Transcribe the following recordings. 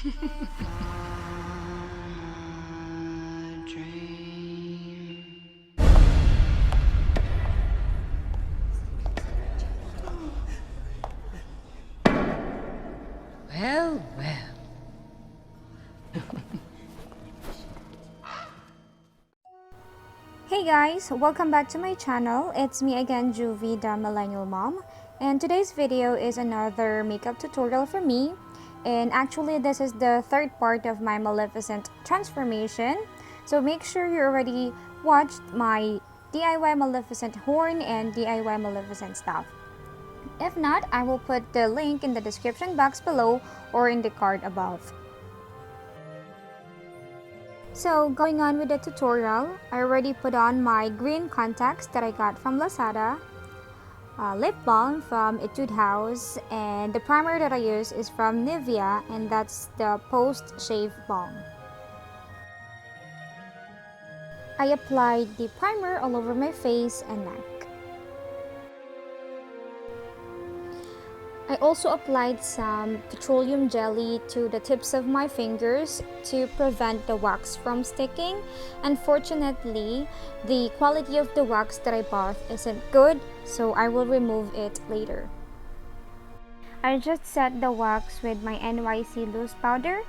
Well, well. Hey guys, welcome back to my channel. It's me again, Juvy, the Millennial Mom. And today's video is another makeup tutorial for me. And actually, this is the third part of my Maleficent transformation. So make sure you already watched my DIY Maleficent Horn and DIY Maleficent Staff. If not, I will put the link in the description box below or in the card above. So going on with the tutorial, I already put on my green contacts that I got from Lazada, lip balm from Etude House, and the primer that I use is from Nivea, and that's the Post Shave Balm. I applied the primer all over my face and neck. I also applied some petroleum jelly to the tips of my fingers to prevent the wax from sticking. Unfortunately, the quality of the wax that I bought isn't good, so I will remove it later. I just set the wax with my NYC loose powder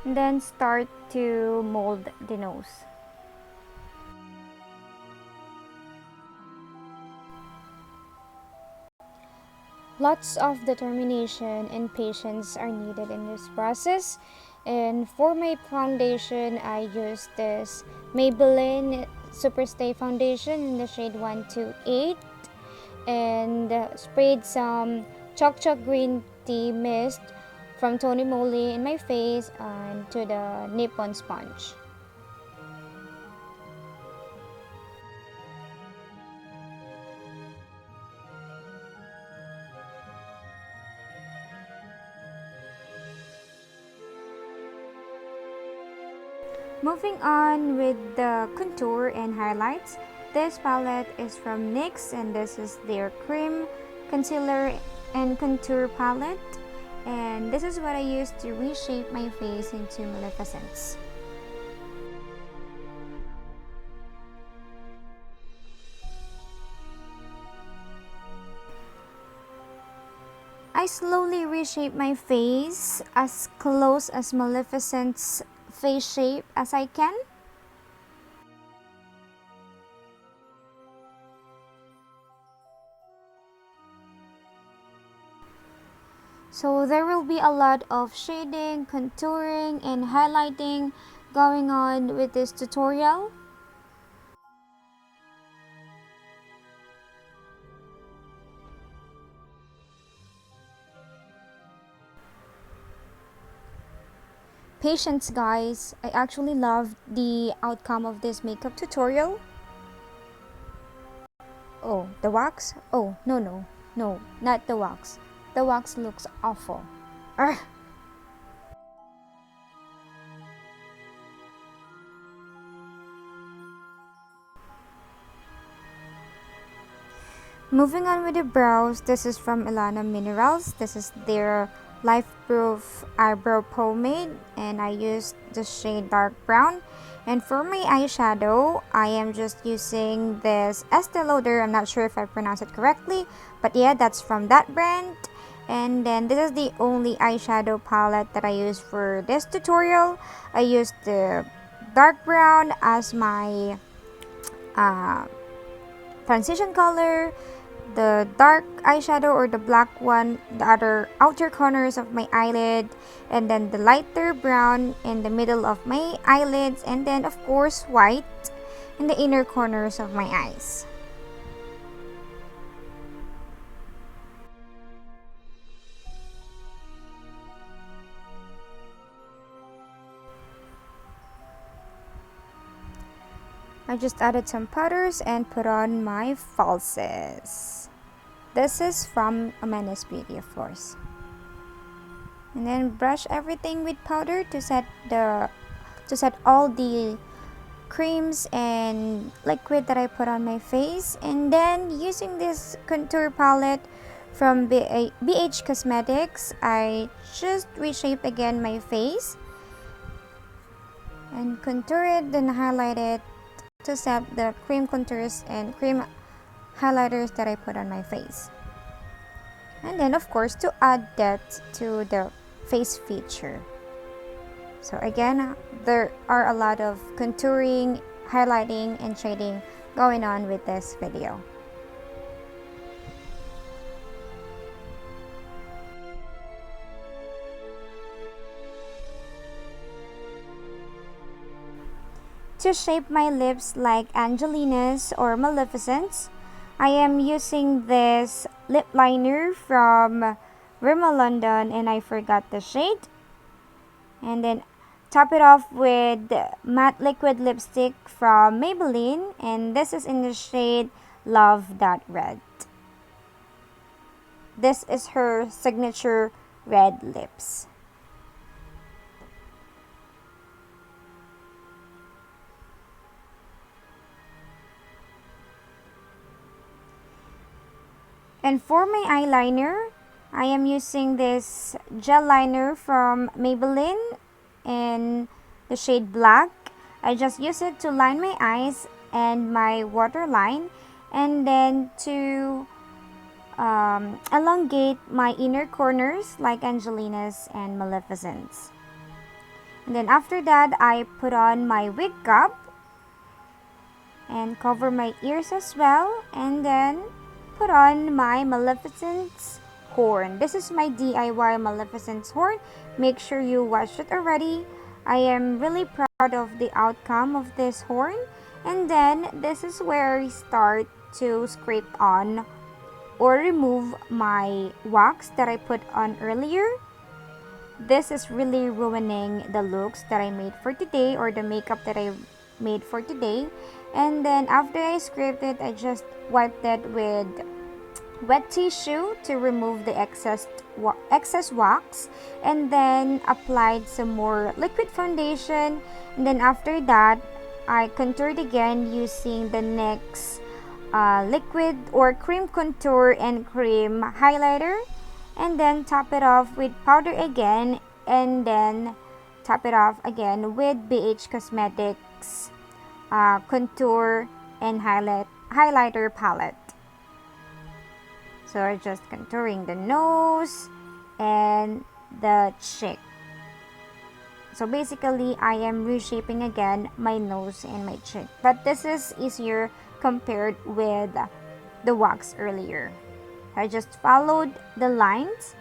and then start to mold the nose. Lots of determination and patience are needed in this process. And for my foundation, I used this Maybelline Superstay foundation in the shade 128 and sprayed some Choc Green Tea Mist from Tony Moly in my face and to the NIkon sponge. Moving on with the contour and highlights, this palette is from NYX and this is their cream concealer and contour palette, and this is what I use to reshape my face into Maleficent's. I slowly reshape my face as close as Maleficent's face shape as I can. So there will be a lot of shading, contouring, and highlighting going on with this tutorial. Patience, guys. I actually love the outcome of this makeup tutorial. Oh, the wax? Oh, no, not the wax. The wax looks awful. Arrgh. Moving on with the brows, this is from Ilana Minerals. This is their Life-Proof Eyebrow Pomade, and I used the shade Dark Brown. And for my eyeshadow, I am just using this Estee Lauder. I'm not sure if I pronounced it correctly, but yeah, that's from that brand. And then this is the only eyeshadow palette that I use for this tutorial. I used the dark brown as my transition color, the dark eyeshadow or the black one, the other outer corners of my eyelid, and then the lighter brown in the middle of my eyelids, and then of course white in the inner corners of my eyes. I just added some powders and put on my falsies. This is from Amenes Beauty, of course. And then brush everything with powder to set all the creams and liquid that I put on my face. And then using this contour palette from BH Cosmetics, I just reshape again my face and contour it, then highlight it to set the cream contours and cream highlighters that I put on my face. And then of course to add depth to the face feature. So again, there are a lot of contouring, highlighting, and shading going on with this video. To shape my lips like Angelina's or Maleficent's, I am using this lip liner from Rimmel London, and I forgot the shade. And then top it off with matte liquid lipstick from Maybelline, and this is in the shade Love That Red. This is her signature red lips. And for my eyeliner, I am using this gel liner from Maybelline in the shade Black. I just use it to line my eyes and my waterline, and then to elongate my inner corners like Angelina's and Maleficent's. And then after that, I put on my wig cap and cover my ears as well, and then put on my Maleficent's horn. This is my DIY Maleficent's horn. Make sure you watch it already. I am really proud of the outcome of this horn. And then this is where I start to scrape on or remove my wax that I put on earlier. This is really ruining the looks that I made for today, or the makeup that I made for today. And then after I scraped it, I just wiped it with wet tissue to remove the excess wax, and then applied some more liquid foundation. And then after that, I contoured again using the NYX liquid or cream contour and cream highlighter, and then top it off with powder again, and then top it off again with BH Cosmetics contour and highlighter palette. So we're just contouring the nose and the cheek. So basically, I am reshaping again my nose and my cheek, but this is easier compared with the wax earlier. I just followed the lines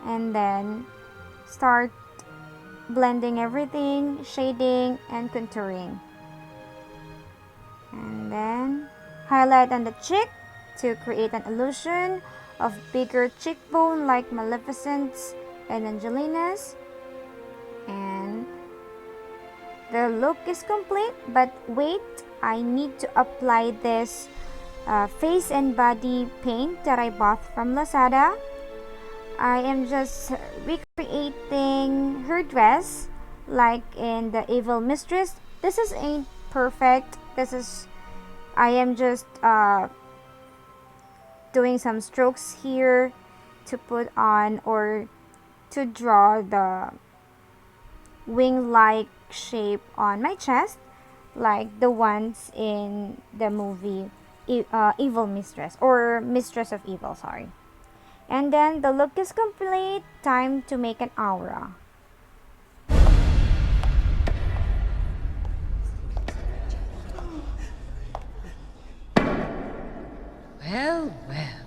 and then start blending everything, shading and contouring. And then highlight on the cheek to create an illusion of bigger cheekbone like Maleficent's and Angelina's. And the look is complete, but wait, I need to apply this face and body paint that I bought from Lazada. I am just recreating her dress like in the Evil Mistress. This is ain't perfect. I am just doing some strokes here to put on or to draw the wing-like shape on my chest, like the ones in the movie Evil Mistress, or Mistress of Evil, sorry. And then the look is complete. Time to make an aura. Well, well.